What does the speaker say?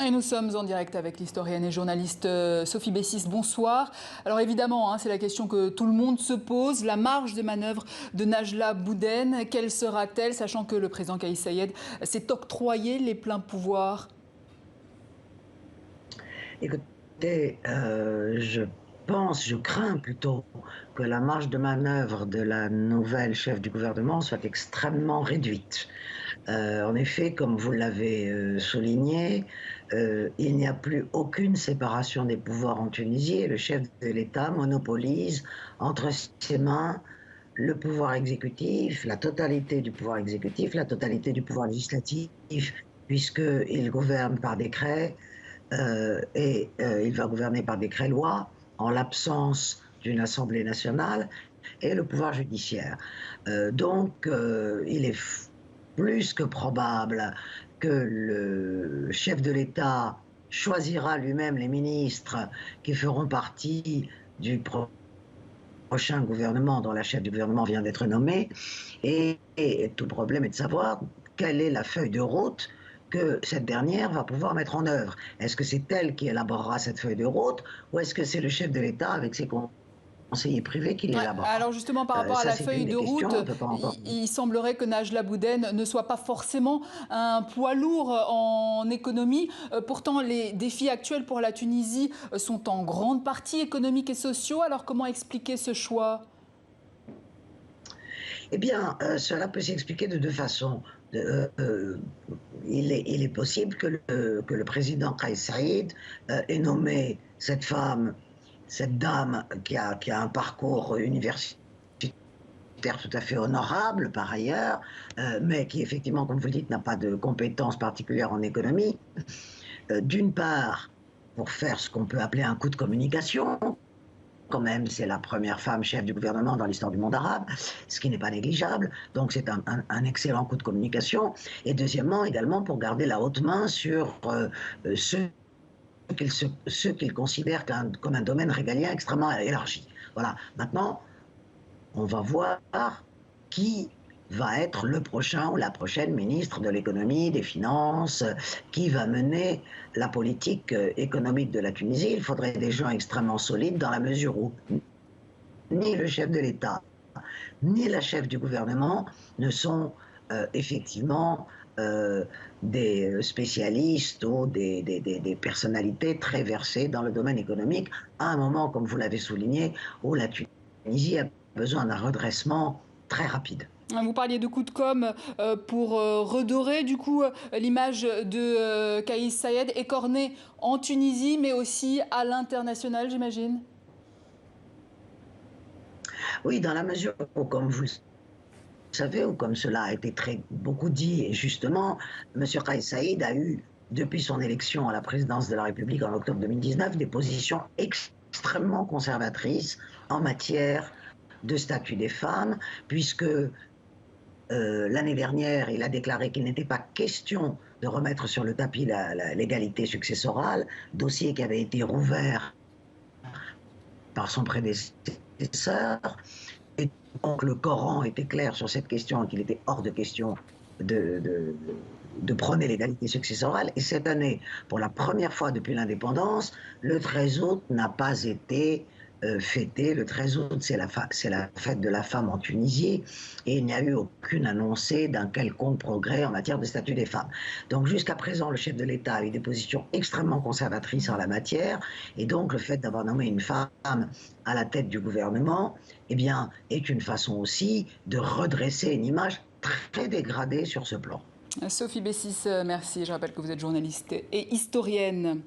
Et nous sommes en direct avec l'historienne et journaliste Sophie Bessis. Bonsoir. Alors évidemment, c'est la question que tout le monde se pose. La marge de manœuvre de Najla Bouden, quelle sera-t-elle, sachant que le président Kais Saied s'est octroyé les pleins pouvoirs? Écoutez, je crains plutôt que la marge de manœuvre de la nouvelle chef du gouvernement soit extrêmement réduite. En effet, comme vous l'avez souligné, il n'y a plus aucune séparation des pouvoirs en Tunisie et le chef de l'État monopolise entre ses mains le pouvoir exécutif, la totalité du pouvoir exécutif, la totalité du pouvoir législatif, puisqu'il gouverne par décret il va gouverner par décret-loi en l'absence d'une Assemblée nationale et le pouvoir judiciaire. Il est plus que probable que le chef de l'État choisira lui-même les ministres qui feront partie du prochain gouvernement dont la chef du gouvernement vient d'être nommée. Et tout le problème est de savoir quelle est la feuille de route que cette dernière va pouvoir mettre en œuvre. Est-ce que c'est elle qui élaborera cette feuille de route ou est-ce que c'est le chef de l'État avec ses conseillers privés qui l'élaborera? Alors justement, par rapport à la feuille de route, il semblerait que Najla Bouden ne soit pas forcément un poids lourd en économie. Pourtant, les défis actuels pour la Tunisie sont en grande partie économiques et sociaux. Alors comment expliquer ce choix? Eh bien, cela peut s'expliquer de deux façons. Il est possible que le président Kais Saied ait nommé cette femme, cette dame qui a un parcours universitaire tout à fait honorable par ailleurs, mais qui effectivement, comme vous le dites, n'a pas de compétences particulières en économie. D'une part, pour faire ce qu'on peut appeler un coup de communication. Quand même, c'est la première femme chef du gouvernement dans l'histoire du monde arabe, ce qui n'est pas négligeable. Donc c'est un excellent coup de communication. Et deuxièmement, également pour garder la haute main sur ceux qu'il considère comme un domaine régalien extrêmement élargi. Voilà. Maintenant, on va voir qui va être le prochain ou la prochaine ministre de l'économie, des finances, qui va mener la politique économique de la Tunisie. Il faudrait des gens extrêmement solides dans la mesure où ni le chef de l'État, ni la chef du gouvernement ne sont effectivement des spécialistes ou des personnalités très versées dans le domaine économique, à un moment, comme vous l'avez souligné, où la Tunisie a besoin d'un redressement très rapide. Vous parliez de coup de com' pour redorer du coup l'image de Kais Saied, écorné en Tunisie mais aussi à l'international, j'imagine. Oui, dans la mesure où, comme vous le savez, ou comme cela a été beaucoup dit, et justement, M. Kais Saied a eu, depuis son élection à la présidence de la République en octobre 2019, des positions extrêmement conservatrices en matière de statut des femmes, puisque l'année dernière, il a déclaré qu'il n'était pas question de remettre sur le tapis l'égalité successorale, dossier qui avait été rouvert par son prédécesseur. Et donc le Coran était clair sur cette question, qu'il était hors de question de prôner l'égalité successorale. Et cette année, pour la première fois depuis l'indépendance, le 13 août n'a pas été fêté. Le 13 août, c'est la fête de la femme en Tunisie, et il n'y a eu aucune annoncée d'un quelconque progrès en matière de statut des femmes. Donc jusqu'à présent, le chef de l'État a eu des positions extrêmement conservatrices en la matière, et donc le fait d'avoir nommé une femme à la tête du gouvernement, eh bien, est une façon aussi de redresser une image très dégradée sur ce plan. Sophie Bessis, merci. Je rappelle que vous êtes journaliste et historienne.